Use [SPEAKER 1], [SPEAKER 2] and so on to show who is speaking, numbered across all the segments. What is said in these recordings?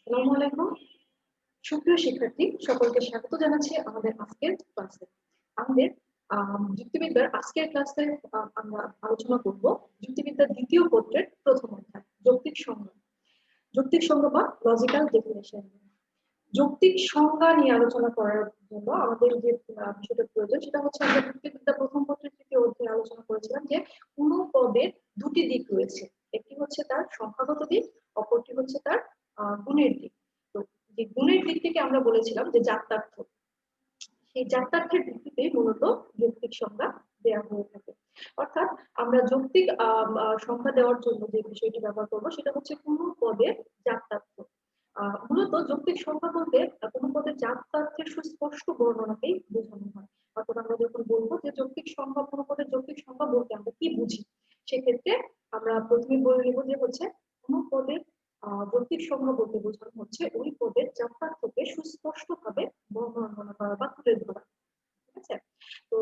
[SPEAKER 1] আসসালামু আলাইকুম। সুপ্রিয় শিক্ষার্থী, সকলকে স্বাগত জানাচ্ছি আমাদের আজকের ক্লাসে। আমাদের যুক্তিবিদ্যার আজকের ক্লাসে আমরা আলোচনা করব যুক্তিবিদ্যার দ্বিতীয় পত্রের প্রথম অধ্যায় যৌক্তিক সংজ্ঞা। যৌক্তিক সংজ্ঞা বা লজিক্যাল ডেফিনিশন। যৌক্তিক সংজ্ঞা নিয়ে আলোচনা করার জন্য আমাদের যে বিষয়টা প্রয়োজন সেটা হচ্ছে আমরা যুক্তিবিদ্যা প্রথম পত্রের তৃতীয় অধ্যায়ে আলোচনা করেছিলাম যে কোনো পদের দুটি দিক রয়েছে। একটি হচ্ছে তার সংখ্যাগত দিক, অপরটি হচ্ছে তার গুণের দিক। তো যে গুণের দিক থেকে আমরা বলেছিলাম যে জাত্যার্থ, সেই জাত্যার্থের ভিত্তিতেই মূলত যৌক্তিক সংজ্ঞা দেওয়া হয়ে থাকে। অর্থাৎ আমরা যৌক্তিক সংজ্ঞা দেওয়ার জন্য যে বিষয়টি ব্যবহার করবো সেটা হচ্ছে কোনো পদের জাত্যার্থ। মূলত যৌক্তিক সংজ্ঞা বলতে কোনো পদের জাত্যার্থের সুস্পষ্ট বর্ণনাকেই বোঝানো হয়। অর্থাৎ আমরা যখন বলবো যে যৌক্তিক সংজ্ঞা, কোনো পদের যৌক্তিক সংজ্ঞা বলতে আমরা কি বুঝি, সেক্ষেত্রে আমরা প্রথমে বলে নেব যে হচ্ছে কোনো পদের যৌক্তিক সংজ্ঞা বলতে বোঝানো হচ্ছে ওই পদের জাত্যার্থকে সুস্পষ্টভাবে বর্ণনা করা বা তুলে ধরা। ঠিক আছে? তো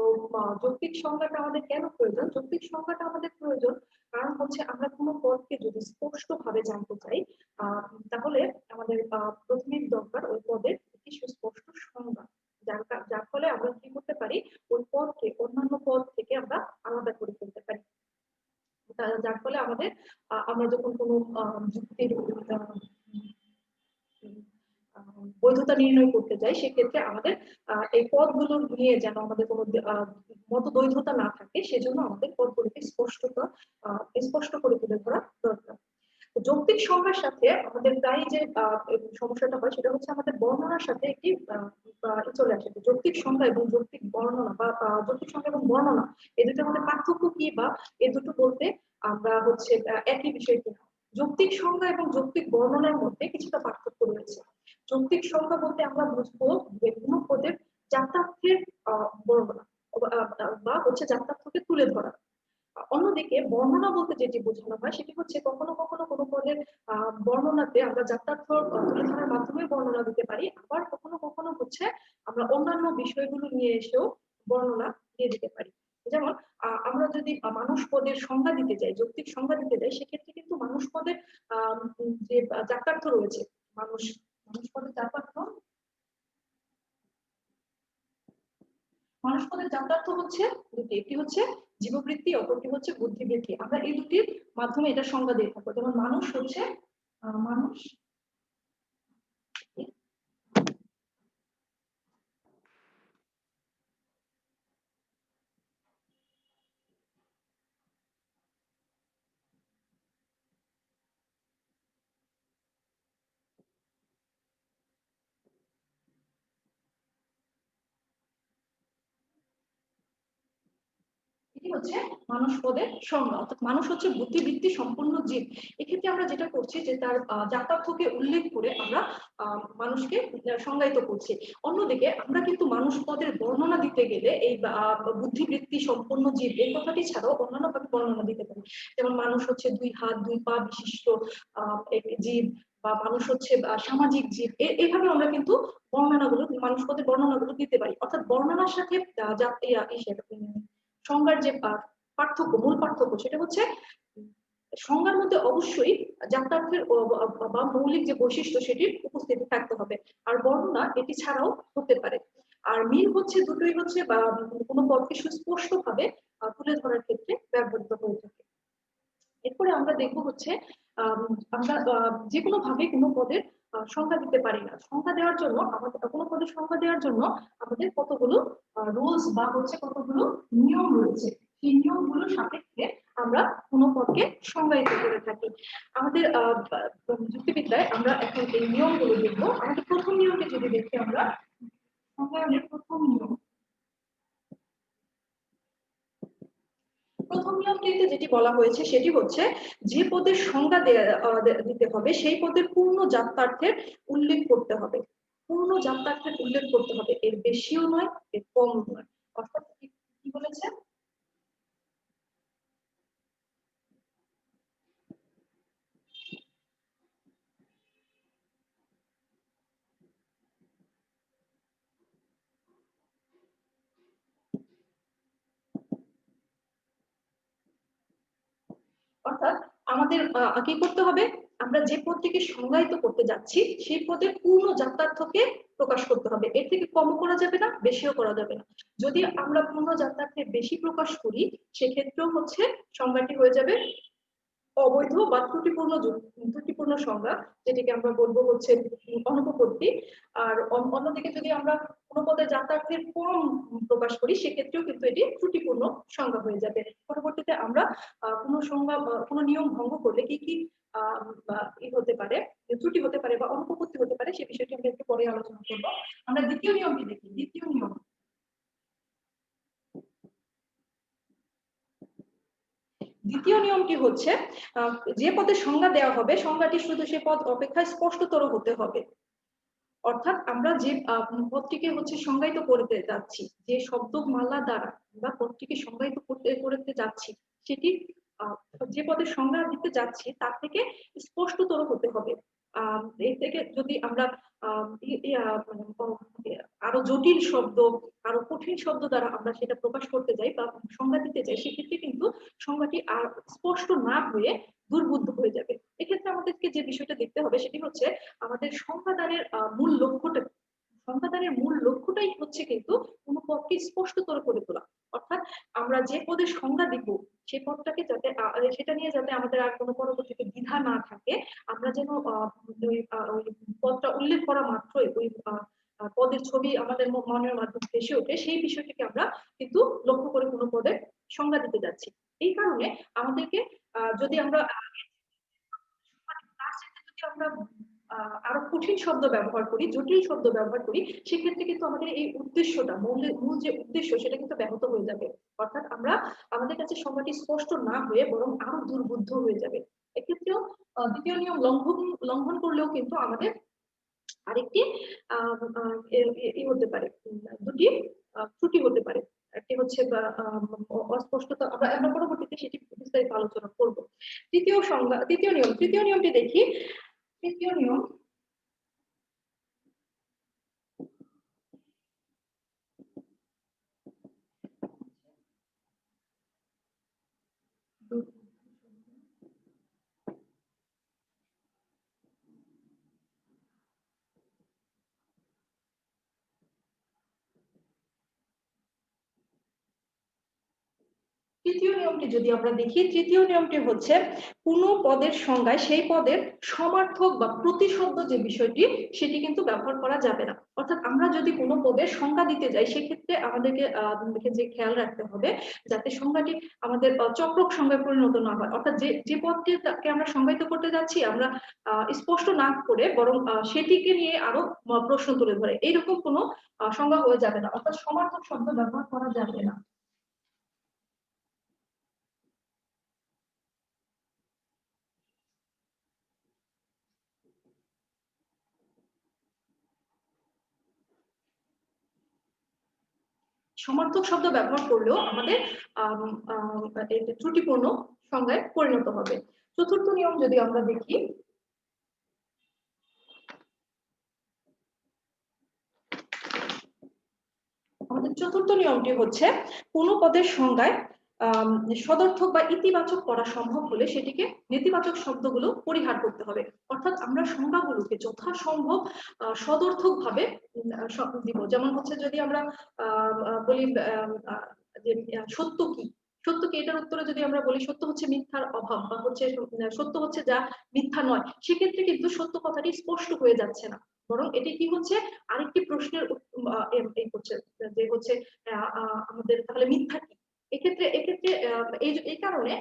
[SPEAKER 1] যৌক্তিক সংজ্ঞাটা আমাদের কেন প্রয়োজন? যৌক্তিক সংজ্ঞাটা আমাদের প্রয়োজন কারণ হচ্ছে আমরা কোনো পদকে যদি স্পষ্টভাবে জানতে চাই, তাহলে আমাদের প্রথমেই দরকার ওই পদের একটি সুস্পষ্ট সংজ্ঞা, যার ফলে আমরা কি করতে পারি, ওই পদকে অন্যান্য পদ থেকে আমরা আলাদা করে ফেলতে পারি। যার ফলে আমাদের আমরা যখন কোনো যুক্তির বৈধতা নির্ণয় করতে যাই, সেক্ষেত্রে আমাদের এই পদগুলো নিয়ে যেন আমাদের কোনো মতদ্বৈধতা না থাকে, সেজন্য আমাদের পদগুলোকে স্পষ্ট করে তুলে ধরা দরকার। যৌক্তিক সংজ্ঞার সাথে আমাদের প্রায় যে সমস্যাটা হয় সেটা হচ্ছে আমাদের বর্ণনার সাথে একটি চলে আসে। যৌক্তিক সংজ্ঞা এবং যৌক্তিক বর্ণনা বা যৌক্তিক সংজ্ঞা এবং বর্ণনা, এই দুটোর মধ্যে পার্থক্য কি, বা এই দুটো বলতে আমরা হচ্ছে একই বিষয় কিনা। যৌক্তিক সংজ্ঞা এবং যৌক্তিক বর্ণনার মধ্যে কিছুটা পার্থক্য রয়েছে। যৌক্তিক সংজ্ঞা বলতে আমরা বুঝবো যে কোনো পদের জাত্যার্থের বর্ণনা বা হচ্ছে জাত্যার্থকে তুলে ধরা। অন্যদিকে বর্ণনা বলতে যেটি বোঝানো হয় সেটি হচ্ছে কখনো কখনো কোনো পদের বর্ণনাতে আমরা জাত্যার্থ তুলে ধরার মাধ্যমে বর্ণনা দিতে পারি, আবার কখনো কখনো হচ্ছে আমরা অন্যান্য বিষয়গুলো নিয়ে এসেও বর্ণনা দিয়ে দিতে পারি। যেমন আমরা যদি মানুষ পদের সংজ্ঞা দিতে যাই, যৌক্তিক সংজ্ঞা দিতে যাই, সেক্ষেত্রে কিন্তু মানুষ পদের যে জাত্যার্থ রয়েছে, মানুষ মানুষ পদের জাত্যার্থ মানুষ পদের জাত্যার্থ হচ্ছে দুটি, একটি হচ্ছে জীববৃত্তি, অপরটি হচ্ছে বুদ্ধিবৃত্তি। আমরা এই দুটির মাধ্যমে এটা সংজ্ঞা দিয়ে থাকবো। যেমন মানুষ হচ্ছে মানুষ এটি হচ্ছে মানুষ পদের সংজ্ঞা। অর্থাৎ মানুষ হচ্ছে বুদ্ধিবৃত্তি সম্পন্ন জীব। এক্ষেত্রে আমরা যেটা করছি যে তার জাত্যার্থকে উল্লেখ করে আমরা মানুষকে সংজ্ঞায়িত করছি। অন্যদিকে আমরা কিন্তু মানুষ পদের বর্ণনা দিতে গেলে এই বুদ্ধিবৃত্তি সম্পন্ন জীব এই কথাটি ছাড়াও অন্যান্য ভাবে বর্ণনা দিতে পারি। যেমন মানুষ হচ্ছে 2 হাত 2 পা বিশিষ্ট জীব, বা মানুষ হচ্ছে সামাজিক জীব। এইভাবে আমরা কিন্তু বর্ণনাগুলো, মানুষ পদের বর্ণনাগুলো দিতে পারি। অর্থাৎ বর্ণনার সাথে সংজ্ঞার যে পার্থক্য, মূল পার্থক্য সেটা হচ্ছে সংজ্ঞার মধ্যে অবশ্যই জাত্যার্থের বা মৌলিক যে বৈশিষ্ট্য সেটির উপস্থিতি থাকতে হবে, আর বর্ণনা এটি ছাড়াও হতে পারে। আর মিল হচ্ছে দুটোই হচ্ছে বা কোনো পদকে সুস্পষ্ট ভাবে তুলে ধরার ক্ষেত্রে ব্যবহৃত হয়ে থাকে। এরপরে আমরা দেখবো হচ্ছে আমরা যে কোনো ভাবে কোনো পদের সংজ্ঞা দিতে পারি না। সংজ্ঞা দেওয়ার জন্য আমাদের, কোনো পদের সংজ্ঞা দেওয়ার জন্য আমাদের কতগুলো রুলস বা হচ্ছে কতগুলো নিয়ম রয়েছে। সেই নিয়মগুলোর সাপেক্ষে আমরা কোনো পদকে সংজ্ঞায়িত করে থাকি। আমাদের যুক্তিবিদ্যায় আমরা এখন এই নিয়মগুলো দেখবো। আমাদের প্রথম নিয়মটি যদি দেখি আমরা, সংজ্ঞায়নের প্রথম নিয়ম, প্রথম নিয়মটিতে যেটি বলা হয়েছে সেটি হচ্ছে যে পদের সংজ্ঞা দিতে হবে সেই পদের পূর্ণ জাত্যার্থের উল্লেখ করতে হবে। পূর্ণ জাত্যার্থের উল্লেখ করতে হবে, এর বেশিও নয় এর কম নয়। অর্থাৎ কি বলেছে, অর্থাৎ আমাদের কি করতে হবে, আমরা যে পদটিকে সংজ্ঞায়িত করতে যাচ্ছি সেই পদের পূর্ণ যাত্রার্থকে প্রকাশ করতে হবে, এর থেকে কমও করা যাবে না, বেশিও করা যাবে না। যদি আমরা পূর্ণ যাত্রার্থে বেশি প্রকাশ করি সেক্ষেত্রেও হচ্ছে সংজ্ঞাটি হয়ে যাবে অবৈধ বা ত্রুটিপূর্ণ সংজ্ঞা, যেটিকে আমরা বলবো হচ্ছে অনুপপত্তি। আর অন্যদিকে যদি আমরা কোনো পদের যাত্রার্থের কম প্রকাশ করি সেক্ষেত্রেও কিন্তু এটি ত্রুটিপূর্ণ সংজ্ঞা হয়ে যাবে। পরবর্তীতে আমরা কোনো সংজ্ঞা কোনো নিয়ম ভঙ্গ করলে কি কি হতে পারে, ত্রুটি হতে পারে বা অনুপপত্তি হতে পারে, সে বিষয়টি আমরা একটু পরে আলোচনা করবো। আমরা দ্বিতীয় নিয়মটি দেখি। দ্বিতীয় নিয়মটি হচ্ছে যে পদের সংজ্ঞা দেওয়া হবে সংজ্ঞাটি শুধু সে পদ অপেক্ষা স্পষ্টতর হতে হবে। অর্থাৎ আমরা যে পদটিকে হচ্ছে সংজ্ঞায়িত করতে যাচ্ছি, যে শব্দমালা দ্বারা আমরা পদটিকে সংজ্ঞায়িত করতে যাচ্ছি, সেটি যে পদের সংজ্ঞা দিতে যাচ্ছি তার থেকে স্পষ্টতর হতে হবে। এর থেকে যদি আমরা আরো জটিল শব্দ, আরো কঠিন শব্দ দ্বারা আমরা সেটা প্রকাশ করতে যাই বা সংজ্ঞা দিতে চাই, সেক্ষেত্রে কিন্তু সংজ্ঞাটি আর স্পষ্ট না হয়ে দুর্বোধ্য হয়ে যাবে। এক্ষেত্রে আমাদেরকে যে বিষয়টা দেখতে হবে সেটি হচ্ছে আমাদের সংজ্ঞাদানের মূল লক্ষ্যটাই হচ্ছে কিন্তু কোনো পদকে স্পষ্টতর করে তোলা। অর্থাৎ আমরা যে পদের সংজ্ঞা দিব সেই পদটাকে যাতে সেটা নিয়ে যাতে আমাদের আর কোনো পরবর্তীতে দ্বিধা না থাকে, আমরা যেন ওই পদটা উল্লেখ করা মাত্রই ওই পদের ছবি আমাদের মনের মাধ্যমে ভেসে ওঠে, সেই বিষয়টিকে আমরা কিন্তু লক্ষ্য করে কোনো পদের সংজ্ঞা দিতে যাচ্ছি। এই কারণে আমাদেরকে যদি আমরা তার সাথে যদি আমরা আরো কঠিন শব্দ ব্যবহার করি, জটিল শব্দ ব্যবহার করি, সেক্ষেত্রে কিন্তু আমাদের এই উদ্দেশ্যটা, মূল যে উদ্দেশ্য সেটা কিন্তু ব্যাহত হয়ে যাবে। অর্থাৎ আমরা আমাদের কাছে সংজ্ঞাটি স্পষ্ট না হয়ে বরং আরো দুর্বোধ্য হয়ে যাবে। এক্ষেত্রেও দ্বিতীয় নিয়ম লঙ্ঘন করলেও কিন্তু আমাদের আরেকটি হতে পারে, দুটি ত্রুটি হতে পারে। একটি হচ্ছে অস্পষ্টতা, আমরা পরবর্তীতে সেটি বিস্তারিত আলোচনা করব। তৃতীয় নিয়মটি দেখি। তৃতীয় নিয়ম তৃতীয় নিয়মটি যদি আমরা দেখি, তৃতীয় নিয়মটি হচ্ছে কোনো পদের সংজ্ঞায় সেই পদের সমার্থক বা প্রতিশব্দ যে বিষয়টি সেটি কিন্তু ব্যবহার করা যাবে না। অর্থাৎ আমরা যদি কোনো পদের সংজ্ঞা দিতে যাই সেক্ষেত্রে আমাদেরকে যে খেয়াল রাখতে হবে যাতে সংজ্ঞাটি আমাদের চক্রক সংজ্ঞায় পরিণত না হয়। অর্থাৎ যে পদটিকে আমরা সংজ্ঞায়িত করতে যাচ্ছি আমরা স্পষ্ট না করে বরং সেটিকে নিয়ে আরো প্রশ্ন তুলে ধরে এইরকম কোনো সংজ্ঞা হয়ে যাবে না। অর্থাৎ সমার্থক শব্দ ব্যবহার করা যাবে না। সমার্থক শব্দ ব্যবহার করলেও আমাদের ত্রুটিপূর্ণ সংজ্ঞায় পরিণত হবে। চতুর্থ নিয়ম যদি আমরা দেখি, আমাদের চতুর্থ নিয়মটি হচ্ছে কোনো পদের সংজ্ঞায় সদর্থক বা ইতিবাচক করা সম্ভব হলে সেটিকে নেতিবাচক শব্দগুলো পরিহার করতে হবে। অর্থাৎ আমরা সংজ্ঞাগুলোকে যথাসম্ভব সদর্থক ভাবে দিব। যেমন হচ্ছে যদি আমরা বলি যে সত্য কি, সত্য কি, এটার উত্তরে যদি আমরা বলি সত্য হচ্ছে মিথ্যার অভাব বা হচ্ছে সত্য হচ্ছে যা মিথ্যা নয়, সেক্ষেত্রে কিন্তু সত্য কথাটি স্পষ্ট হয়ে যাচ্ছে না, বরং এটি কি হচ্ছে আরেকটি প্রশ্নের এই করছে যে হচ্ছে আমাদের তাহলে মিথ্যা কি। এক্ষেত্রে এই কারণে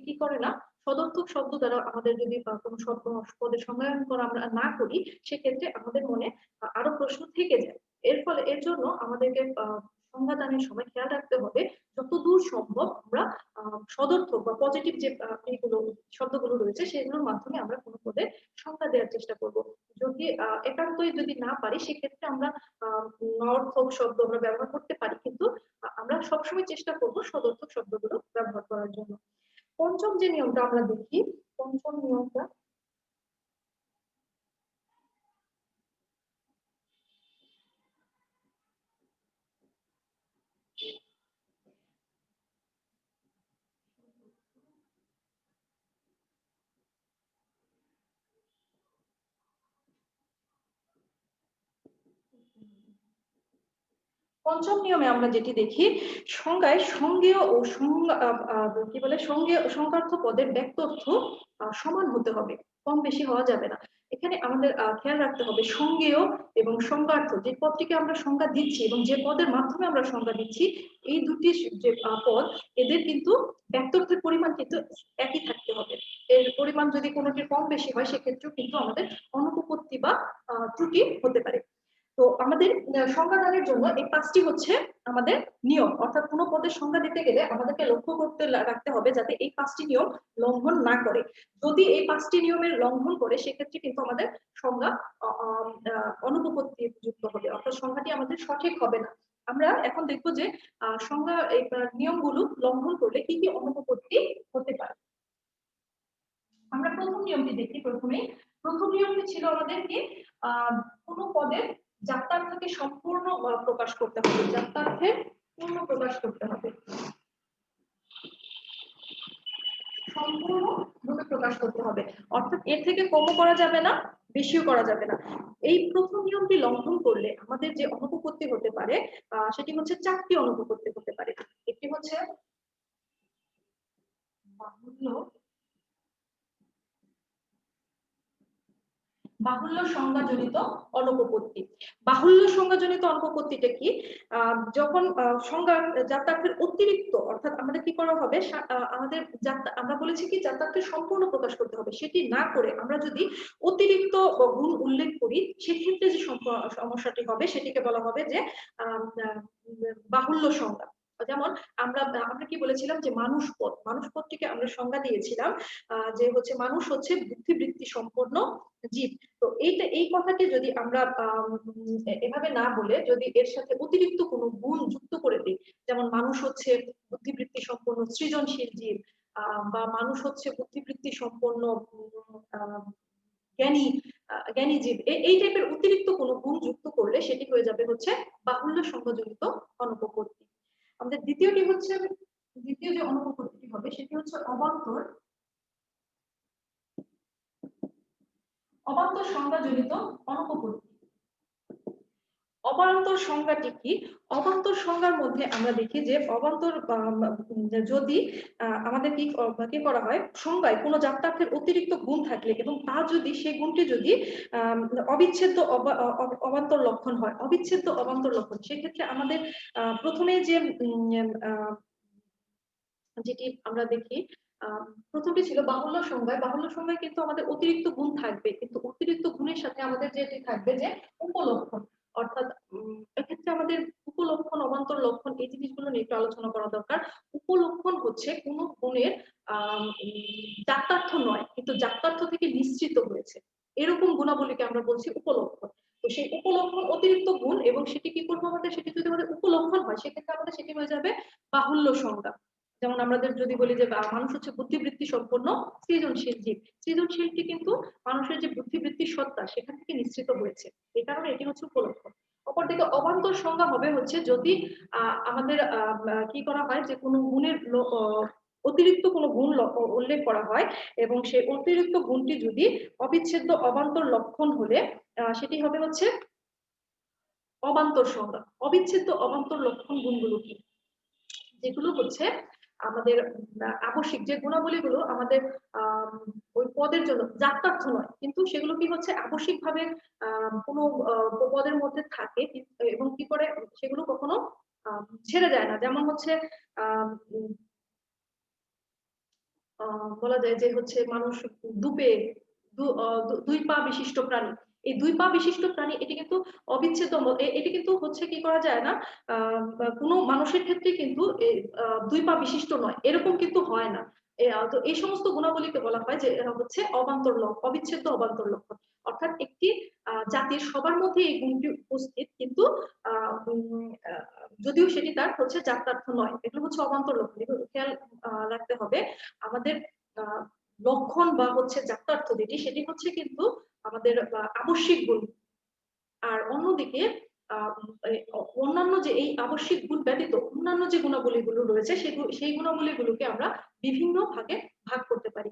[SPEAKER 1] কি করে না, সদর্থক শব্দ দ্বারা আমাদের যদি কোনো শব্দ পদের সংজ্ঞায়ন করা আমরা না করি সেক্ষেত্রে আমাদের মনে আরো প্রশ্ন থেকে যায়। এর জন্য আমাদেরকে সংজ্ঞাদানের সময় খেয়াল রাখতে হবে যতদূর সম্ভব আমরা সদর্থক বা পজিটিভ যে এইগুলো শব্দগুলো রয়েছে সেগুলোর মাধ্যমে আমরা কোনো পদে সংজ্ঞা দেওয়ার চেষ্টা করব। যদি একান্তই যদি না পারি সেক্ষেত্রে আমরা নর্থক শব্দ আমরা ব্যবহার করতে পারি, কিন্তু আমরা সবসময় চেষ্টা করব সদর্থক শব্দগুলো ব্যবহার করার জন্য। পঞ্চম যে নিয়মটা আমরা দেখি, পঞ্চম নিয়মটা পঞ্চম নিয়মে আমরা যেটি দেখি, সংজ্ঞায় সঙ্গেয় ও কি বলে সঙ্গেয় সংজ্ঞার্থ পদের ব্যক্তর্থ সমান হতে হবে, কম বেশি হওয়া যাবে না। এখানে আমাদের খেয়াল রাখতে হবে সঙ্গেয় এবং সংজ্ঞার্থ, যে পদটিকে আমরা সংজ্ঞা দিচ্ছি এবং যে পদের মাধ্যমে আমরা সংজ্ঞা দিচ্ছি, এই দুটি যে পদ, এদের কিন্তু ব্যক্তর্থের পরিমাণ কিন্তু একই থাকতে হবে। এর পরিমাণ যদি কোনোটির কম বেশি হয়, সেক্ষেত্রেও কিন্তু আমাদের অনুপপত্তি বা ত্রুটি হতে পারে। তো আমাদের সংজ্ঞাদানের জন্য এই পাঁচটি হচ্ছে আমাদের নিয়ম, অর্থাৎ কোনো পদের সংজ্ঞা দিতে গেলে আমাদেরকে লক্ষ্য করতে রাখতে হবে যাতে এই পাঁচটি নিয়ম লঙ্ঘন না করে। যদি এই পাঁচটি নিয়মের লঙ্ঘন করে, সেক্ষেত্রে কিন্তু আমাদের সংজ্ঞা অনুপপত্তি যুক্ত হবে, অর্থাৎ সংজ্ঞাটি আমাদের সঠিক হবে না। আমরা এখন দেখবো যে সংজ্ঞা এই নিয়মগুলো লঙ্ঘন করলে কি কি অনুপপত্তি হতে পারে। আমরা প্রথম নিয়মটি দেখি। প্রথম নিয়মটি ছিল আমাদের কি, কোনো পদের যাত্রার্থকে সম্পূর্ণ প্রকাশ করতে হবে, যাত্রার্থের পূর্ণ প্রকাশ করতে হবে, সম্পূর্ণভাবে প্রকাশ করতে হবে, অর্থাৎ এর থেকে কমও করা যাবে না, বেশিও করা যাবে না। এই প্রথম নিয়মটি লঙ্ঘন করলে আমাদের যে অনুপপত্তি হতে পারে, সেটি হচ্ছে চারটি অনুপপত্তি হতে পারে। একটি হচ্ছে বাহুল্য বাহুল্য সংজ্ঞাজনিত অনুপপত্তি। বাহুল্য সংজ্ঞাজনিত অনুপপত্তিটা কি, যখন সংজ্ঞার যাত্রার্থের অতিরিক্ত, অর্থাৎ আমাদের কি করা হবে, আমাদের আমরা বলেছি কি যাত্রার্থের সম্পূর্ণ প্রকাশ করতে হবে, সেটি না করে আমরা যদি অতিরিক্ত গুণ উল্লেখ করি, সেক্ষেত্রে যে সমস্যাটি হবে সেটিকে বলা হবে যে বাহুল্য সংজ্ঞা। যেমন আমরা আমরা কি বলেছিলাম যে মানুষ পদটিকে আমরা সংজ্ঞা দিয়েছিলাম যে হচ্ছে মানুষ হচ্ছে বুদ্ধিবৃত্তি সম্পন্ন জীব। তো এই কথাটি যদি আমরা এভাবে না বলে যদি এর সাথে অতিরিক্ত কোনো গুণ যুক্ত করে দিই, যেমন মানুষ হচ্ছে বুদ্ধিবৃত্তি সম্পন্ন সৃজনশীল জীব, বা মানুষ হচ্ছে বুদ্ধিবৃত্তি সম্পন্ন জ্ঞানী জ্ঞানী জীব, এই টাইপের অতিরিক্ত কোনো গুণ যুক্ত করলে সেটি হয়ে যাবে হচ্ছে বাহুল্য সংজ্ঞাজনিত অনুপপত্তি। আমাদের দ্বিতীয় যে অনুপপত্তিটি হবে সেটি হচ্ছে অবান্তর সংজ্ঞাজনিত অনুপপত্তি। অবান্তর সংজ্ঞাটি কি? অবান্তর সংজ্ঞার মধ্যে আমরা দেখি যে অবান্তর যদি আমাদের কি করা হয়, সংজ্ঞায় কোনো যাত্রার্থের অতিরিক্ত গুণ থাকলে এবং তার যদি সেই গুণটি যদি অবিচ্ছেদ্য অবান্তর লক্ষণ হয়, অবিচ্ছেদ্য অবান্তর লক্ষণ, সেক্ষেত্রে আমাদের প্রথমে যে যেটি আমরা দেখি, প্রথমটি ছিল বাহুল্য সংজ্ঞায়। বাহুল্য সংজ্ঞায় কিন্তু আমাদের অতিরিক্ত গুণ থাকবে, কিন্তু অতিরিক্ত গুণের সাথে আমাদের যেটি থাকবে যে উপলক্ষণ, অর্থাৎ এক্ষেত্রে আমাদের উপলক্ষণ অবান্তর লক্ষণ এই জিনিসগুলো নিয়ে একটু আলোচনা করা দরকার। উপলক্ষণ হচ্ছে কোনো গুণের যাত্রার্থ নয়, কিন্তু যাত্রার্থ থেকে নিশ্চিত হয়েছে, এরকম গুণাবলীকে আমরা বলছি উপলক্ষণ। তো সেই উপলক্ষণ অতিরিক্ত গুণ, এবং সেটি কি করবো আমাদের, সেটি যদি আমাদের উপলক্ষণ হয়, সেক্ষেত্রে আমাদের সেটি হয়ে যাবে বাহুল্য সংজ্ঞা। যেমন আমাদের যদি বলি যে মানুষ হচ্ছে বুদ্ধিবৃত্তি সম্পন্ন সৃজনশীল জীব, সৃজনশীলটি কিন্তু মানুষের যে বুদ্ধিবৃত্তির সত্তা সেখান থেকে নিশ্চিত হয়েছে, এই কারণে এটি হচ্ছে উপলক্ষণ। অপরদিকে অবান্তর সংজ্ঞা হবে হচ্ছে যদি আমাদের কি করা হয়, যে কোনো গুণের অতিরিক্ত কোনো গুণ উল্লেখ করা হয় এবং সেই অতিরিক্ত গুণটি যদি অবিচ্ছেদ্য অবান্তর লক্ষণ হলে সেটি হবে হচ্ছে অবান্তর সংজ্ঞা। অবিচ্ছেদ্য অবান্তর লক্ষণ গুণগুলো কি, যেগুলো হচ্ছে আমাদের আবশ্যিক যে গুণাবলীগুলো আমাদের ওই পদের জন্য যাত্রার্থ নয়, কিন্তু সেগুলো কি হচ্ছে আবশ্যিকভাবে কোনো পদের মধ্যে থাকে এবং কি করে সেগুলো কখনো ছেড়ে যায় না। যেমন হচ্ছে বলা যায় যে হচ্ছে মানুষ দুপে দুই পা বিশিষ্ট প্রাণী। এই দুই পা বিশিষ্ট প্রাণী এটি কিন্তু অবিচ্ছেদ্য, এটি কিন্তু হচ্ছে কি করা যায় না, কোনো মানুষের ক্ষেত্রে কিন্তু দুই পা বিশিষ্ট নয়, এরকম কিন্তু হয় না। তো এই সমস্ত গুণাবলীকে বলা হয় যে হচ্ছে অবান্তর লক্ষণ, অবিচ্ছেদ্য অবান্তর লক্ষণ। অর্থাৎ একটি জাতির সবার মধ্যে এই গুণটি উপস্থিত, কিন্তু যদিও সেটি তার হচ্ছে যাত্রার্থ নয়, এগুলো হচ্ছে অবান্তর লক্ষণ। এগুলো খেয়াল রাখতে হবে। আমাদের লক্ষণ বা হচ্ছে যাত্রার্থ যেটি, সেটি হচ্ছে কিন্তু আমাদের আবশ্যিক গুণ। আর অন্যদিকে অন্যান্য যে এই আবশ্যিক গুণ ব্যতীত অন্যান্য যে গুণাবলীগুলো রয়েছে সেই গুণাবলীগুলোকে আমরা বিভিন্ন ভাগে ভাগ করতে পারি।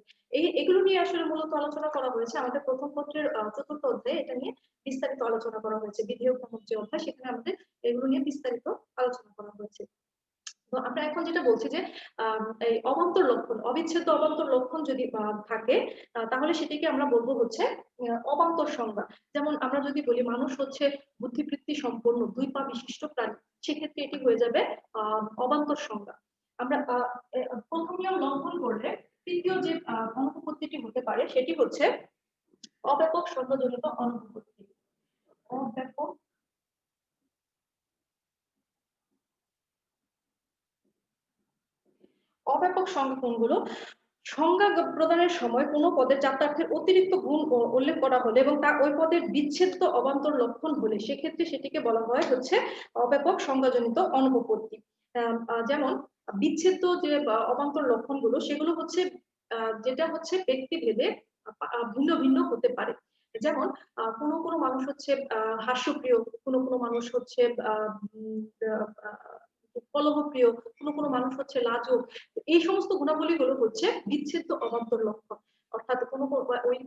[SPEAKER 1] এগুলো নিয়ে আসলে মূলত আলোচনা করা হয়েছে আমাদের প্রথম পত্রের ৪র্থ অধ্যায়ে। এটা নিয়ে বিস্তারিত আলোচনা করা হয়েছে। বিধেয়ক নামক যে অধ্যায়, সেখানে আমাদের এগুলো নিয়ে বিস্তারিত আলোচনা করা হয়েছে। তো আমরা এখন যেটা বলছি যে এই অবান্তর লক্ষণ, অবিচ্ছেদ্য অবান্তর লক্ষণ যদি থাকে, তাহলে সেটিকে আমরা বলবো হচ্ছে অবান্তর সংজ্ঞা। যেমন আমরা যদি বলি মানুষ হচ্ছে বুদ্ধিবৃত্তি সম্পন্ন 2 পা বিশিষ্ট প্রাণী, সেক্ষেত্রে এটি হয়ে যাবে অবান্তর সংজ্ঞা। আমরা প্রথম নিয়ম লঙ্ঘন করলে তৃতীয় যে অনুপপত্তিটি হতে পারে সেটি হচ্ছে অব্যাপক সংজ্ঞাজনিত অনুপপত্তি। অব্যাপক অব্যাপক সংজ্ঞা কোনগুলো? সংজ্ঞা প্রদানের সময় কোনো পদের যাত্রার্থের অতিরিক্ত গুণ উল্লেখ করা হলে এবং তা ওই পদের বিচ্ছেদ্য অবান্তর লক্ষণ হলে সেক্ষেত্রে সেটিকে বলা হয় হচ্ছে অব্যাপক সংজ্ঞাজনিত অনুপপত্তি। যেমন বিচ্ছেদ্য যে অবান্তর লক্ষণগুলো, সেগুলো হচ্ছে যেটা হচ্ছে ব্যক্তিভেদে ভিন্ন ভিন্ন হতে পারে। যেমন কোনো কোনো মানুষ হচ্ছে হাস্যপ্রিয়, কোনো কোনো মানুষ হচ্ছে কলহপ্রিয়, কোনো কোনো মানুষ হচ্ছে লাজুক। এই সমস্ত গুণাবলীগুলো হচ্ছে বিচ্ছেদ্য অবান্তর লক্ষণ। অর্থাৎ কোনো ওই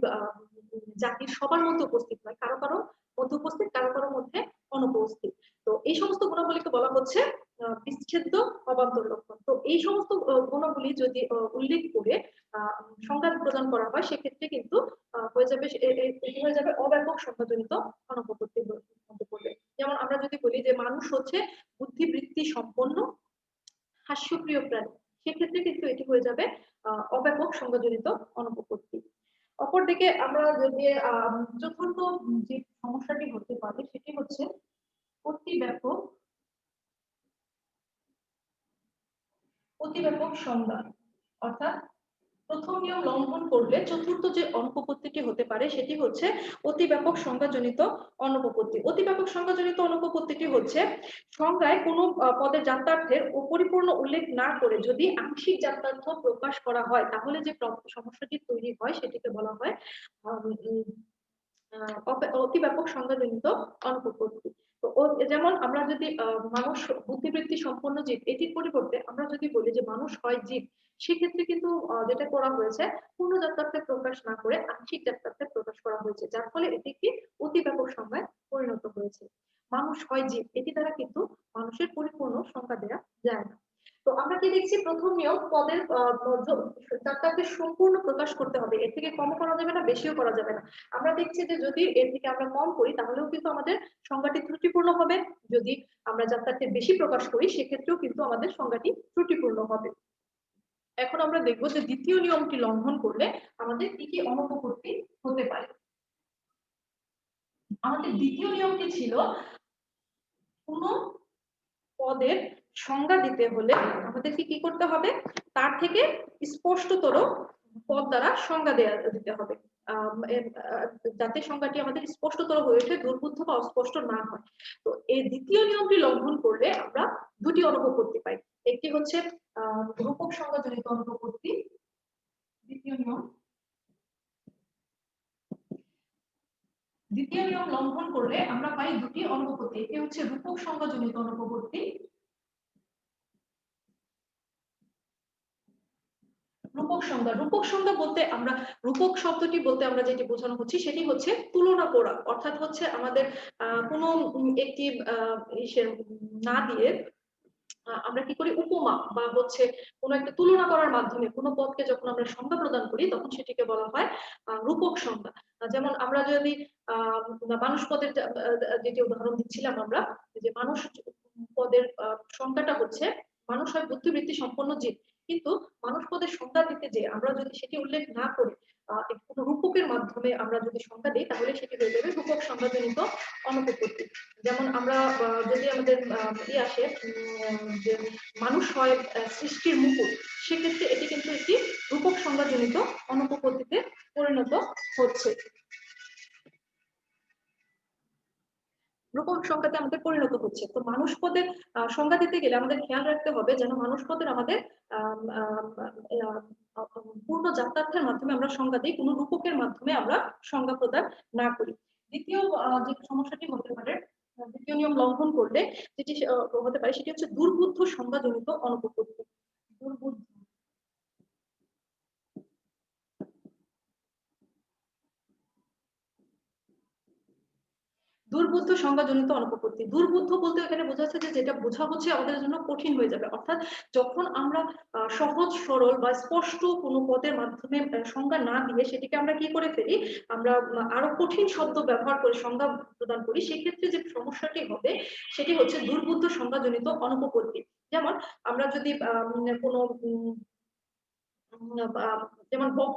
[SPEAKER 1] জাতির সবার মধ্যে উপস্থিত নয়, কারো কারো মধ্যে উপস্থিত, কারো কারো মধ্যে অনুপস্থিত। তো এই সমস্ত গুণাবলীকে বলা হচ্ছে বিচ্ছেদ্য অবান্তর লক্ষণ। তো এই সমস্ত গুণাবলী যদি উল্লেখ করে সংজ্ঞা প্রদান করা হয়, সেক্ষেত্রে কিন্তু হয়ে যাবে অব্যাপক সংজ্ঞাজনিত অনুপপত্তির মধ্যে পড়বে। যেমন আমরা যদি বলি যে মানুষ হচ্ছে বুদ্ধিবৃত্তি সম্পন্ন হাস্যপ্রিয় প্রাণী, সেক্ষেত্রে কিন্তু এটি হয়ে যাবে অব্যাপক সংজ্ঞাজনিত অনুপপত্তি। অপরদিকে আমরা যদি চতুর্থ যে সমস্যাটি হতে পারে সেটি হচ্ছে অতিব্যাপক সংজ্ঞা। অর্থাৎ প্রথম নিয়ম লঙ্ঘন করলে চতুর্থ যে অনুপপত্তিটি হতে পারে সেটি হচ্ছে অতিব্যাপক সংজ্ঞাজনিত অনুপপত্তি। অতিব্যাপক সংজ্ঞাজনিত অনুপপত্তিটি হচ্ছে সংজ্ঞায় কোনো পদের যাত্রার্থের পরিপূর্ণ উল্লেখ না করে যদি আংশিক যাত্রার্থ প্রকাশ করা হয়, তাহলে যে সমস্যাটি তৈরি হয় সেটিকে বলা হয় অতিব্যাপক সংজ্ঞাজনিত অনুপপত্তি। তো যেমন আমরা যদি মানুষ বুদ্ধিবৃত্তি সম্পন্ন জীব, এটির পরিবর্তে আমরা যদি বলি যে মানুষ হয় জীব, সেক্ষেত্রে কিন্তু যেটা করা হয়েছে পূর্ণ যাত্রার্থে প্রকাশ না করে আংশিক যাত্রার্থে প্রকাশ করা হয়েছে, যার ফলে এটি একটি অতিব্যাপক সংজ্ঞায় পরিণত হয়েছে। মানুষ হয় জীব, এটি দ্বারা কিন্তু মানুষের পরিপূর্ণ সংজ্ঞা দেওয়া যায় না। তো আমরা কি দেখছি, প্রথম নিয়ম পদের যাত্রাকে সম্পূর্ণ প্রকাশ করতে হবে, এর থেকে কমও করা যাবে না, বেশিও করা যাবে না। আমরা দেখছি যে যদি এর থেকে আমরা কম করি তাহলেও কিন্তু আমাদের সংজ্ঞাটি ত্রুটিপূর্ণ হবে, যদি আমরা যাত্রাকে বেশি প্রকাশ করি সেক্ষেত্রেও কিন্তু আমাদের সংজ্ঞাটি ত্রুটিপূর্ণ হবে। এখন আমরা দেখব যে দ্বিতীয় নিয়মটি লঙ্ঘন করলে আমাদের কি কি অনুপপত্তি হতে পারে। আমাদের দ্বিতীয় নিয়মটি ছিল কোন পদের সংজ্ঞা দিতে হলে আমাদেরকে কি করতে হবে, তার থেকে স্পষ্টতর পদ দ্বারা সংজ্ঞা দিতে হবে, যাতে সংজ্ঞাটি আমাদের স্পষ্টতর হয়ে ওঠে, দুর্বুদ্ধ বা অস্পষ্ট না হয়। তো এই দ্বিতীয় নিয়মটি লঙ্ঘন করলে আমরা দুটি অনুপপত্তি পাই। একটি হচ্ছে রূপক সংজ্ঞাজনিত অনুপপত্তি। দ্বিতীয় নিয়ম লঙ্ঘন করলে আমরা পাই দুটি অনুপপত্তি। একটি হচ্ছে রূপক সংজ্ঞাজনিত অনুপপত্তি। রূপক সংজ্ঞা বলতে আমরা, রূপক শব্দটি বলতে আমরা যেটি বোঝানো হচ্ছে সেটি হচ্ছে তুলনা করা। অর্থাৎ হচ্ছে আমাদের কোনো একটি না দিয়ে আমরা কি করি, উপমা বা হচ্ছে কোনো একটা তুলনা করার মাধ্যমে কোনো পদকে যখন আমরা সংজ্ঞা প্রদান করি তখন সেটিকে বলা হয় রূপক সংজ্ঞা। যেমন আমরা যদি মানুষ পদের যেটি উদাহরণ দিচ্ছিলাম আমরা, যে মানুষ পদের সংজ্ঞাটা হচ্ছে মানুষ হয় বুদ্ধিবৃত্তি সম্পন্ন জীব, কিন্তু মানুষ পদের সংজ্ঞা দিতে যে আমরা যদি সেটি উল্লেখ না করে কোনো রূপকের মাধ্যমে আমরা যদি সংজ্ঞা দিই তাহলে সেটি হয়ে যাবে রূপক সংজ্ঞাজনিত অনুপপত্তি। যেমন আমরা যদি আমাদের আসে যে মানুষ হয় সৃষ্টির মুকুট, সেক্ষেত্রে এটি কিন্তু একটি রূপক সংজ্ঞাজনিত অনুপপত্তিতে পরিণত হচ্ছে, রূপক সংজ্ঞাতে আমাদের পরিণত হচ্ছে। তো মানুষ পদের সংজ্ঞা দিতে গেলে আমাদের খেয়াল রাখতে হবে যেন মানুষ পদের আমাদের পূর্ণ যাত্রার্থের মাধ্যমে আমরা সংজ্ঞা দিই, কোনো রূপকের মাধ্যমে আমরা সংজ্ঞা প্রদান না করি। দ্বিতীয় যে সমস্যাটি হতে পারে দ্বিতীয় নিয়ম লঙ্ঘন করলে যেটি হতে পারে সেটি হচ্ছে দুর্বুদ্ধ সংজ্ঞাজনিত অনুপপত্তি। দুর্বুদ্ধ দুর্বুদ্ধ সংজ্ঞাজনিত অনুপপত্তি। দুর্বুদ্ধ বলতে এখানে বোঝাচ্ছে যে যেটা বোঝা হচ্ছে আমাদের জন্য কঠিন হয়ে যাবে, অর্থাৎ যখন আমরা সহজ সরল বা স্পষ্ট কোনো পদের মাধ্যমে সংজ্ঞা না দিয়ে সেটিকে আমরা কি করে ফেলি, আমরা আরো কঠিন শব্দ ব্যবহার করে সংজ্ঞা প্রদান করি, সেক্ষেত্রে যে সমস্যাটি হবে সেটি হচ্ছে দুর্বুদ্ধ সংজ্ঞাজনিত অনুপপত্তি। যেমন আমরা যদি কোনো যেমন বক,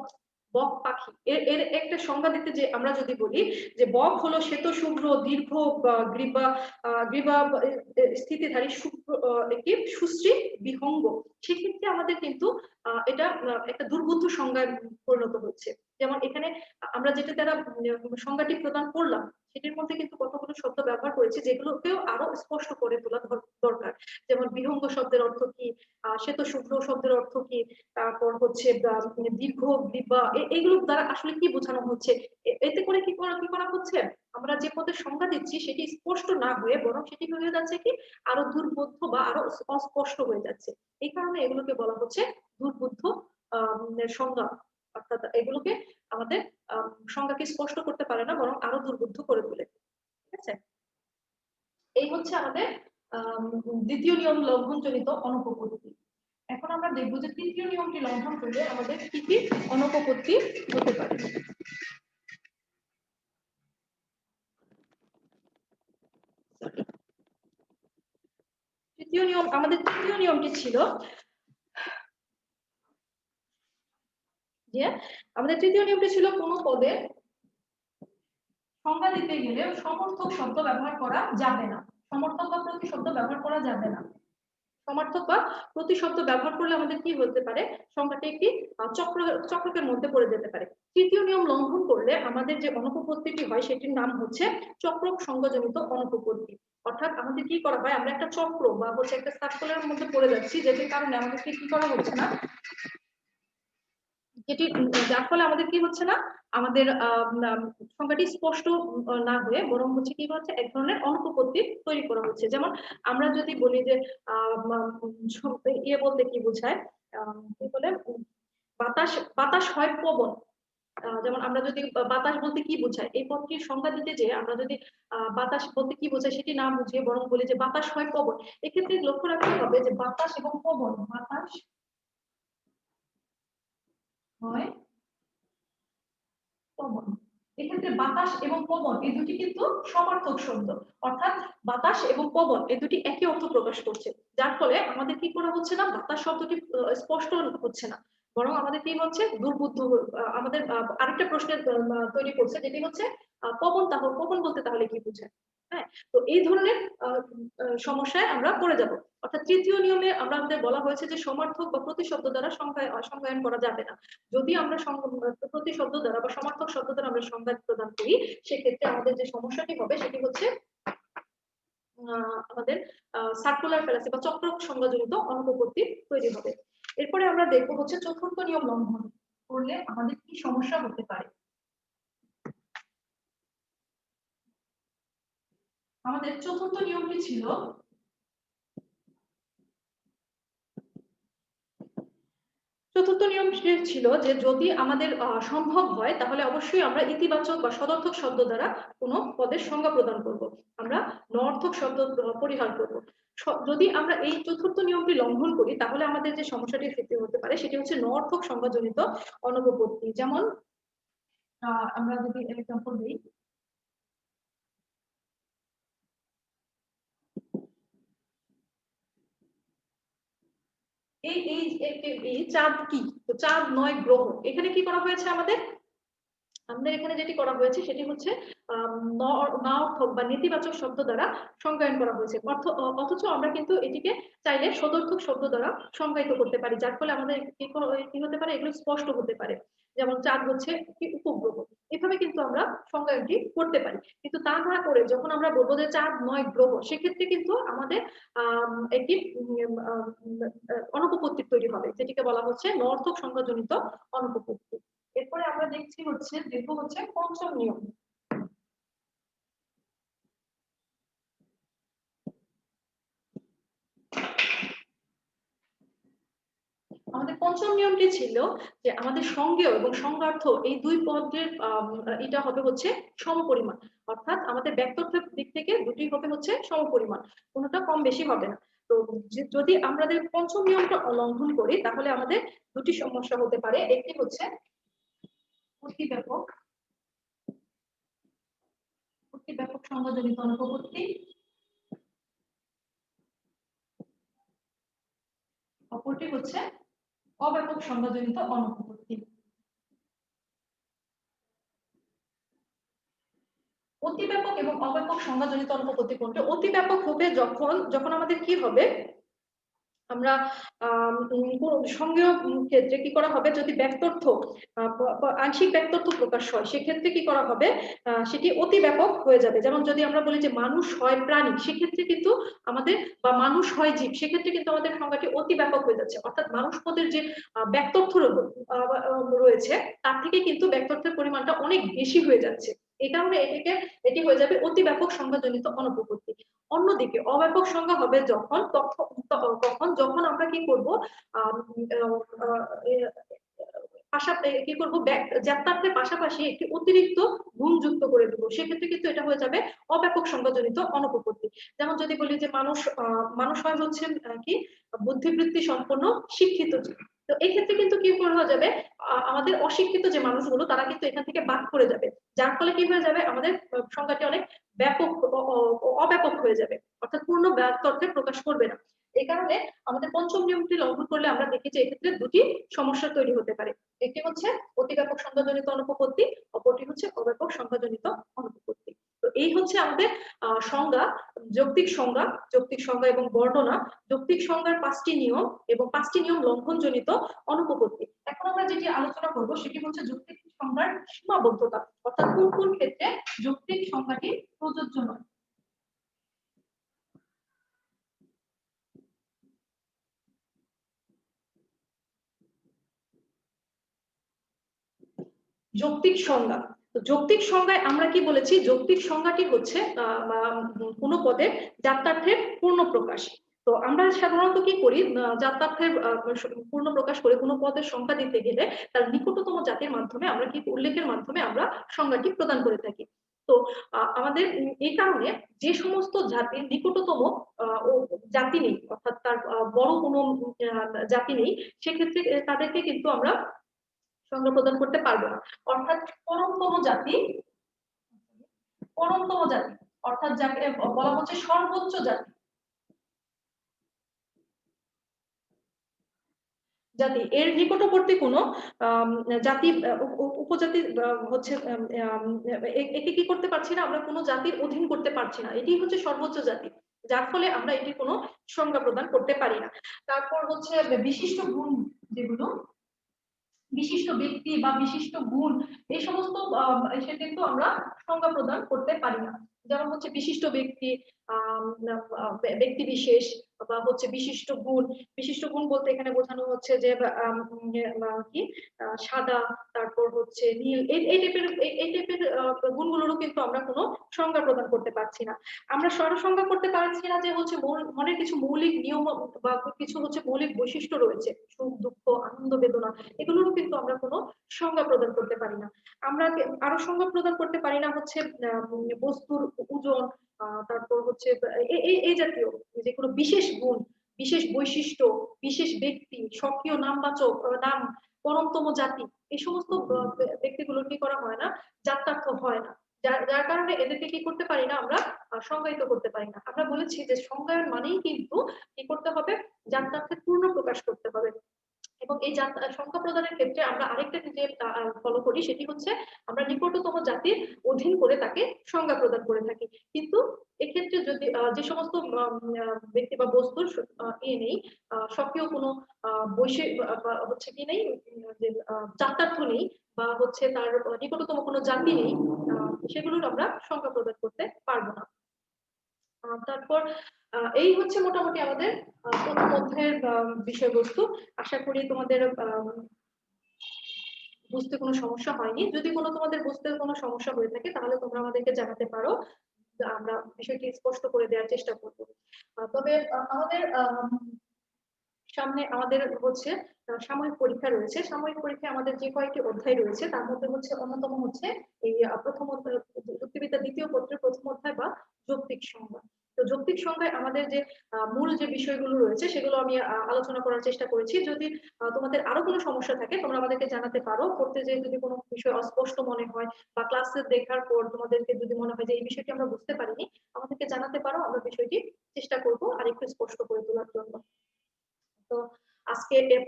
[SPEAKER 1] বক পাখি এর এর একটা সংজ্ঞা দিতে যে আমরা যদি বলি যে বক হলো শ্বেত শুভ্র দীর্ঘ গ্রীবা গ্রীবা স্থিতিধারী একটি সুশ্রী বিহঙ্গ, সেক্ষেত্রে আমাদের কিন্তু এটা একটা দুর্বোধ্য সংজ্ঞায় পরিণত হচ্ছে। যেমন এখানে আমরা যেটা দ্বারা সংজ্ঞাটি প্রদান করলাম সেটির মধ্যে কিন্তু কতগুলো শব্দ ব্যবহার করেছি যেগুলোকেও আরো স্পষ্ট করে তোলা দরকার। যেমন বিহঙ্গ শব্দের অর্থ কি, শ্বেত শুভ্র শব্দের অর্থ কি, তারপর হচ্ছে দীর্ঘ গ্রীবা, এইগুলো দ্বারা আসলে কি বোঝানো হচ্ছে। এতে করে কি করা হচ্ছে, আমরা যে পদের সংজ্ঞা দিচ্ছি সেটি স্পষ্ট না হয়ে বরং সেটি হয়ে যাচ্ছে কি আরো দুর্বোধ্য বা আরো অস্পষ্ট হয়ে যাচ্ছে। এই কারণে এগুলোকে বলা হচ্ছে দুর্বোধ্য সংজ্ঞা, অর্থাৎ এগুলোকে আমাদের সংজ্ঞাকে স্পষ্ট করতে পারে না বরং আরো দুর্বোধ্য করে তোলে। ঠিক আছে, এই হচ্ছে আমাদের দ্বিতীয় নিয়ম লঙ্ঘনজনিত অনুপপত্তি। এখন আমরা দেখবো যে তৃতীয় নিয়মটি লঙ্ঘন করলে আমাদের কি কি অনুপপত্তি হতে পারে। তৃতীয় নিয়ম, আমাদের তৃতীয় নিয়মটি ছিল যে আমাদের তৃতীয় নিয়মটি ছিল কোনো পদে সংজ্ঞা দিতে গেলে সমর্থক শব্দ ব্যবহার করা যাবে না, সমর্থক বা প্রতিশব্দ ব্যবহার করা যাবে না। সমার্থক বা প্রতিশব্দ ব্যবহার করলে আমাদের কি হতে পারে, সংখ্যাটি একটি চক্রকের মধ্যে পড়ে যেতে পারে। তৃতীয় নিয়ম লঙ্ঘন করলে আমাদের যে অনুপপত্তিটি হয় সেটির নাম হচ্ছে চক্রক সংজ্ঞাজনিত অনুপপত্তি। অর্থাৎ আমাদের কি করা হয়, আমরা একটা চক্র বা হচ্ছে একটা সার্কেলের মধ্যে পড়ে যাচ্ছি যেটির কারণে আমাদেরকে কি করা হচ্ছে না, যেটি যার ফলে আমাদের কি হচ্ছে না, আমাদের সংখ্যাটি স্পষ্ট না হয়ে বরং হচ্ছে কি হচ্ছে এক ধরনের অনুপপত্তি তৈরি করা হচ্ছে। যেমন আমরা যদি বলি যে ইয়ে বলতে কি বোঝায়, কি বলে বাতাস, বাতাস হয় পবন, যেমন আমরা যদি বাতাস বলতে কি বোঝায় এই পদটির সংজ্ঞা দিতে যে আমরা যদি বাতাস বলতে কি বোঝায় সেটি না বুঝিয়ে বরং বলি যে বাতাস হয় পবন, এক্ষেত্রে লক্ষ্য রাখতে হবে যে বাতাস এবং পবন, বাতাস হয় পবন, এক্ষেত্রে বাতাস এবং পবন এই দুটি কিন্তু সমার্থক শব্দ, অর্থাৎ বাতাস এবং পবন এই দুটি একই অর্থ প্রকাশ করছে, যার ফলে আমাদের কি করা হচ্ছে না, বাতাস শব্দটি স্পষ্ট হচ্ছে না বরং আমাদের কি হচ্ছে দুর্বুদ্ধ, আমাদের আরেকটা প্রশ্নের তৈরি করছে যেটি হচ্ছে পবন, তাহলে পবন বলতে তাহলে কি বোঝায়। হ্যাঁ, তো এই ধরনের সমস্যায় আমরা পড়ে যাব। অর্থাৎ তৃতীয় নিয়মে আমাদের বলা হয়েছে যে সমার্থক বা প্রতিশব্দ দ্বারা সংজ্ঞায়ন করা যাবে না। যদি আমরা প্রতিশব্দ দ্বারা বা সমার্থক শব্দ দ্বারা আমরা সংজ্ঞা প্রদান করি সেক্ষেত্রে আমাদের যে সমস্যাটি হবে সেটি হচ্ছে আমাদের সার্কুলার ফ্যালাসি বা চক্র সংজ্ঞাজনিত অনুপপত্তি তৈরি হবে। এরপরে আমরা দেখবো হচ্ছে চতুর্থ নিয়ম লঙ্ঘন করলে আমাদের কি সমস্যা হতে পারে। আমাদের চতুর্থ নিয়মটি ছিল চতুর্থ নিয়ম ছিল যে যদি আমাদের সম্ভব হয় তাহলে অবশ্যই আমরা ইতিবাচক বা সদর্থক শব্দ দ্বারা কোনো পদের সংজ্ঞা প্রদান করব, আমরা নঅর্থক শব্দ পরিহার করব। যদি আমরা এই চতুর্থ নিয়মটি লঙ্ঘন করি তাহলে আমাদের যে সমস্যাটির সৃষ্টি হতে পারে সেটি হচ্ছে নঅর্থক সংজ্ঞাজনিত অনুপপত্তি। যেমন আমরা যদি এক্সাম্পল দিই, এই এই এই চাঁদ কি, তো চাঁদ নয় গ্রহ, এখানে কি করা হয়েছে আমাদের, আমাদের এখানে যেটি করা হয়েছে সেটি হচ্ছে নঅর্থক বা নেতিবাচক শব্দ দ্বারা সংজ্ঞায়ন করা হয়েছে, অথচ আমরা কিন্তু এটিকে চাইলে সদর্থক শব্দ দ্বারা সংজ্ঞায়িত করতে পারি, যার ফলে আমাদের কি হতে পারে, এগুলো স্পষ্ট হতে পারে। যেমন চাঁদ হচ্ছে কি উপগ্রহ, এভাবে কিন্তু আমরা সংজ্ঞায়নটি করতে পারি। কিন্তু তা না করে যখন আমরা বলবো যে চাঁদ নয় গ্রহ, সেক্ষেত্রে কিন্তু আমাদের একটি অনুপপত্তি তৈরি হবে যেটিকে বলা হচ্ছে নঅর্থক সংজ্ঞাজনিত অনুপপত্তি। এরপরে আমরা দেখবো হচ্ছে পঞ্চম নিয়ম। আমাদের পঞ্চম নিয়মটি ছিল যে আমাদের সংজ্ঞেয় এবং সংজ্ঞার্থ এই দুই পদের এটা হবে হচ্ছে সমপরিমাণ, অর্থাৎ আমাদের ব্যক্তর্থের দিক থেকে দুটি হবে হচ্ছে সমপরিমাণ, কোনোটা কম বেশি হবে না। তো যদি আমাদের পঞ্চম নিয়মটা লঙ্ঘন করি তাহলে আমাদের দুটি সমস্যা হতে পারে। একটি হচ্ছে অতি ব্যাপক সংজ্ঞাজনিত অনুপপত্তি, অপরটি হচ্ছে অব্যাপক সংজ্ঞাজনিত অনুপপত্তি। অতি ব্যাপক এবং অব্যাপক সংজ্ঞাজনিত অনুপপত্তি কোনটা? অতি ব্যাপক হবে যখন যখন আমাদের কি হবে, আমরা সংজ্ঞেয় ক্ষেত্রে কি করা হবে, যদি ব্যক্তর্থ আংশিক ব্যক্তর্থ প্রকাশ হয় সেক্ষেত্রে কি করা হবে, সেটি অতি ব্যাপক হয়ে যাবে। যেমন যদি আমরা বলি যে মানুষ হয় প্রাণী, সেক্ষেত্রে কিন্তু আমাদের, বা মানুষ হয় জীব, সেক্ষেত্রে কিন্তু আমাদের সংজ্ঞাটি অতি ব্যাপক হয়ে যাচ্ছে, অর্থাৎ মানুষ পদের যে ব্যক্তর্থ রয়েছে তার থেকে কিন্তু ব্যক্তর্থের পরিমাণটা অনেক বেশি হয়ে যাচ্ছে। এই কারণে এটি হয়ে যাবে অতি ব্যাপক সংজ্ঞাজনিত অনুপপত্তি। অন্যদিকে অব্যাপক সংজ্ঞা হবে যখন যখন আমরা কি করব, কি করব, জাত্যার্থের পাশাপাশি একটি অতিরিক্ত গুণ যুক্ত করে দেবো, সেক্ষেত্রে কিন্তু এটা হয়ে যাবে অব্যাপক সংজ্ঞাজনিত অনুপপত্তি। যেমন যদি বলি যে মানুষ হয় হচ্ছে কি বুদ্ধিবৃত্তি সম্পন্ন শিক্ষিত জীব, তো এই ক্ষেত্রে কিন্তু কি করা যাবে, আমাদের অশিক্ষিত যে মানুষগুলো তারা কিন্তু এখান থেকে বাদ পড়ে যাবে, যার ফলে কি হয়ে যাবে, আমাদের সংজ্ঞাটি অনেক ব্যাপক অব্যাপক হয়ে যাবে, অর্থাৎ পূর্ণ ব্যক্তর্থে প্রকাশ করবে না। এই কারণে আমাদের পঞ্চম নিয়মটি লঙ্ঘন করলে আমরা দেখি যে এক্ষেত্রে দুটি সমস্যা তৈরি হতে পারে। একটি হচ্ছে অতি ব্যাপক সংজ্ঞাজনিত অনুপপত্তি, অপরটি হচ্ছে অব্যাপক সংজ্ঞাজনিত অনুপপত্তি। তো এই হচ্ছে আমাদের সংজ্ঞা, যৌক্তিক সংজ্ঞা এবং বর্ণনা, যৌক্তিক সংজ্ঞার 5টি নিয়ম এবং 5টি নিয়ম লঙ্ঘনজনিত অনুপপত্তি। এখন আমরা যেটি আলোচনা করব সেটি হচ্ছে যৌক্তিক সংজ্ঞার সীমাবদ্ধতা, অর্থাৎ কোন কোন ক্ষেত্রে যৌক্তিক সংজ্ঞাটি প্রযোজ্য নয়। যৌক্তিক সংজ্ঞা, তো যৌক্তিক সংজ্ঞায় আমরা কি বলেছি, যৌক্তিক সংজ্ঞাটি হচ্ছে কোনো পদের জাত্যার্থের পূর্ণ প্রকাশ। তো আমরা সাধারণত কি করি, জাত্যার্থের পূর্ণ প্রকাশ করে কোনো পদের সংজ্ঞা দিতে গেলে তার নিকটতম জাতির মাধ্যমে আমরা কি উল্লেখের মাধ্যমে আমরা সংজ্ঞাটি প্রদান করে থাকি। তো আমাদের এই কারণে যে সমস্ত জাতির নিকটতম জাতি নেই, অর্থাৎ তার বড় কোনো জাতি নেই, সেক্ষেত্রে তাদেরকে কিন্তু আমরা সংজ্ঞা প্রদান করতে পারবো না। অর্থাৎ পরমতম জাতি, পরমতম জাতি অর্থাৎ যাকে বলা হচ্ছে সর্বোচ্চ জাতি, জাতি এর নিকটবর্তী কোনো জাতি উপজাতি হচ্ছে একে কি করতে পারছি না, আমরা কোনো জাতির অধীন করতে পারছি না, এটি হচ্ছে সর্বোচ্চ জাতি, যার ফলে আমরা এটি কোনো সংজ্ঞা প্রদান করতে পারি না। তারপর হচ্ছে বিশিষ্ট গুণ, যেগুলো বিশিষ্ট ব্যক্তি বা বিশিষ্ট গুণ, এই সমস্ত সে কিন্তু আমরা সংজ্ঞা প্রদান করতে পারি না। যেমন হচ্ছে বিশিষ্ট ব্যক্তি, ব্যক্তি বিশেষ, বা হচ্ছে বিশিষ্ট গুণ বলতে এখানে বোঝানো হচ্ছে যে কি সাদা, তারপর হচ্ছে নীল, এই টাইপের গুণগুলোরও কিন্তু আমরা কোনো সংজ্ঞা প্রদান করতে পারছি না। আমরা সংজ্ঞা করতে পারছি না যে হচ্ছে মনের কিছু মৌলিক নিয়ম বা কিছু হচ্ছে মৌলিক বৈশিষ্ট্য রয়েছে, সুখ দুঃখ আনন্দ বেদনা, এগুলোরও কিন্তু আমরা কোনো সংজ্ঞা প্রদান করতে পারি না। আমরা আরো সংজ্ঞা প্রদান করতে পারি না হচ্ছে বস্তুর ওজন, তারপর হচ্ছে এই জাতীয় যে কোনো বিশেষ গুণ, বিশেষ বৈশিষ্ট্য, বিশেষ ব্যক্তি, স্বকীয় নামবাচক নাম, পরমতম জাতি, এই সমস্ত ব্যক্তিগুলোর কি করা হয় না, জাত্যার্থ হয় না, যার কারণে এদেরকে কি করতে পারি না, আমরা সংজ্ঞায়িত করতে পারি না। আমরা বলেছি যে সংজ্ঞায়ন মানেই কিন্তু কি করতে হবে, জাত্যার্থের পূর্ণ প্রকাশ করতে হবে। এবং এই সংখ্যা প্রদানের ক্ষেত্রে আমরা আরেকটা যে ফলো করি সেটি হচ্ছে আমরা নিকটতম জাতির অধীন করে তাকে সংজ্ঞা প্রদান করে থাকি। কিন্তু এক্ষেত্রে যদি যে সমস্ত ব্যক্তি বা বস্তুর নেই, স্বকীয় কোনো বৈশিক হচ্ছে কি নেই, যে জাত্যার্থ নেই, বা হচ্ছে তার নিকটতম কোনো জাতি নেই, সেগুলোর আমরা সংজ্ঞা প্রদান করতে পারবো না। তারপর এই হচ্ছে মোটামুটি আমাদের প্রথম অধ্যায়ের বিষয়বস্তু। আশা করি তোমাদের বুঝতে কোনো সমস্যা হয়নি। যদি কোনো তোমাদের বুঝতে কোনো সমস্যা হয়ে থাকে তাহলে তোমরা আমাদেরকে জানাতে পারো, আমরা বিষয়টি স্পষ্ট করে দেওয়ার চেষ্টা করব। তবে আমাদের সামনে আমাদের হচ্ছে সাময়িক পরীক্ষা রয়েছে। সাময়িক পরীক্ষায় আমাদের যে কয়েকটি অধ্যায় রয়েছে তার মধ্যে হচ্ছে অন্যতম হচ্ছে এই প্রথম যুক্তিবিদ্যা দ্বিতীয় পত্রের প্রথম অধ্যায় বা যৌক্তিক সংজ্ঞা। তো যৌক্তিক সংজ্ঞায় আমাদের যে মূল যে বিষয়গুলো রয়েছে সেগুলো আমি আলোচনা করার চেষ্টা করেছি। যদি তোমাদের আরো কোনো সমস্যা থাকে তোমরা আমাদেরকে জানাতে পারো। পড়তে যে যদি কোনো বিষয় অস্পষ্ট মনে হয় বা ক্লাসে দেখার পর তোমাদেরকে যদি মনে হয় যে এই বিষয়টি আমরা বুঝতে পারিনি, আমাদেরকে জানাতে পারো। আমরা বিষয়টি চেষ্টা করবো আর একটু স্পষ্ট করে তোলার জন্য। তো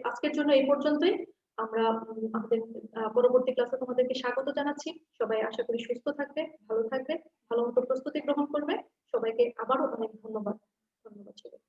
[SPEAKER 1] আজকের জন্য এই পর্যন্তই। আমরা আমাদের পরবর্তী ক্লাসে তোমাদেরকে স্বাগত জানাচ্ছি। সবাই আশা করি সুস্থ থাকবে, ভালো থাকবে, ভালো মতো প্রস্তুতি গ্রহণ করবে। সবাইকে আবারও অনেক ধন্যবাদ। ধন্যবাদ সবাই।